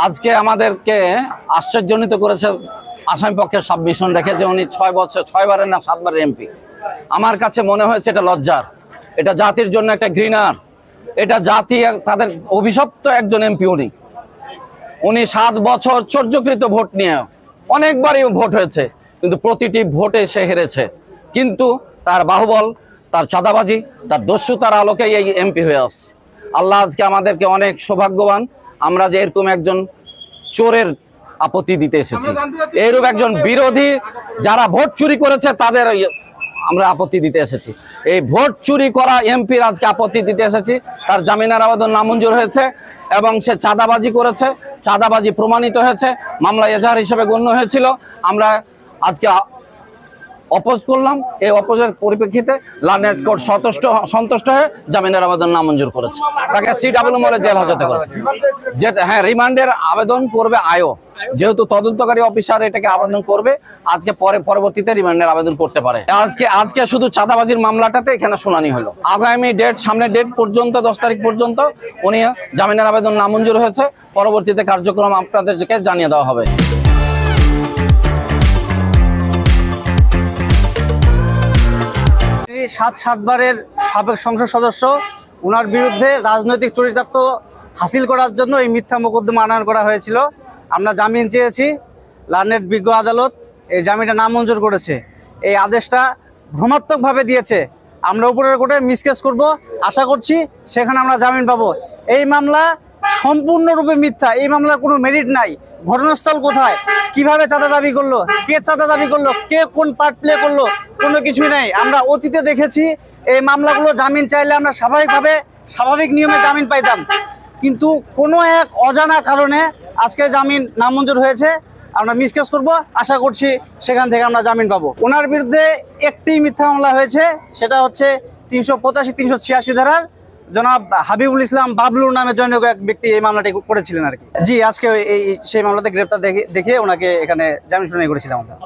আজকে আমাদেরকে আশ্চর্যজনিত করেছে আসামি পক্ষের সাবমিশন রেখে যে উনি 6 বারের না 7 বারের এমপি। আমার কাছে মনে হয়েছে এটা লজ্জার, এটা জাতির জন্য একটা ঘৃণার, এটা জাতি তাদের অভিশপ্ত একজন এমপি। উনি 7 বছর চর্যকৃত ভোট নিয়ে অনেকবারই ভোট হয়েছে, কিন্তু প্রতিটি ভোটে সে হেরেছে। কিন্তু তার বাহুবল, তার চাঁদাবাজি, তার দস্যুতার আলোকে এই এমপি হয়ে আসছে। আল্লাহ আজকে আমাদেরকে অনেক সৌভাগ্যবান, আমরা যে এরকম একজন চোরের আপত্তি দিতে এসেছি, এরূপ একজন বিরোধী যারা ভোট চুরি করেছে তাদের আমরা আপত্তি দিতে এসেছি। এই ভোট চুরি করা এমপির আজকে আপত্তি দিতে এসেছি। তার জামিনের আবেদন নামঞ্জুর হয়েছে এবং সে চাঁদাবাজি করেছে, চাঁদাবাজি প্রমাণিত হয়েছে, মামলা এজাহার হিসেবে গণ্য হয়েছিল। আমরা আজকে অপোজ করলাম, এই অপোজের পরিপ্রেক্ষিতে লার্নেড কোর্ট সন্তুষ্ট হয়ে জামিনের আবেদন নামঞ্জুর করেছে, তাকে CW মলে জেল হাজতে করেছে। হ্যাঁ, রিমান্ডের আবেদন করবে আয়ো, যেহেতু তদন্তকারী অফিসার এটাকে আবেদন করবে, আজকে পরবর্তীতে রিমান্ডের আবেদন করতে পারে। আজকে শুধু চাঁদাবাজির মামলাটাতে এখানে শুনানি হলো। আগামী সামনের ডেট পর্যন্ত 10 তারিখ পর্যন্ত উনি জামিনের আবেদন নামঞ্জুর হয়েছে, পরবর্তীতে কার্যক্রম আপনাদেরকে জানিয়ে দেওয়া হবে। 7 বারের সাবেক সংসদ সদস্য, ওনার বিরুদ্ধে রাজনৈতিক চরিতার্থ হাসিল করার জন্য এই মিথ্যা মোকদ্দমা আনয়ন করা হয়েছিল। আমরা জামিন চেয়েছি, লার্নেড বিজ্ঞ আদালত এই জামিনটা নামঞ্জুর করেছে। এই আদেশটা ভ্রমাত্মকভাবে দিয়েছে। আমরা উপরের কোর্টে মিসকেস করব, আশা করছি সেখানে আমরা জামিন পাবো। এই মামলা সম্পূর্ণরূপে মিথ্যা, এই মামলার কোনো মেরিট নাই। ঘটনাস্থল কোথায়, কিভাবে চাঁদা দাবি করলো, কে চাঁদা দাবি করলো, কে কোন পার্ট প্লে করলো, কোনো কিছুই নেই। আমরা অতীতে দেখেছি এই মামলাগুলো জামিন চাইলে আমরা স্বাভাবিক নিয়মে জামিন পাইতাম, কিন্তু কোনো এক অজানা কারণে আজকে জামিন নামঞ্জুর হয়েছে। আমরা মিসকেস করব, আশা করছি সেখান থেকে আমরা জামিন পাবো। ওনার বিরুদ্ধে একটি মিথ্যা মামলা হয়েছে, সেটা হচ্ছে 385, 386 ধারার। জনাব হাবিবুল ইসলাম বাবলুর নামে জনৈক এক ব্যক্তি এই মামলাটি করেছিলেন আর কি। জি, আজকে সেই মামলাতে গ্রেপ্তার দেখে ওনাকে এখানে জামিন শুনানি করেছিলাম আমরা।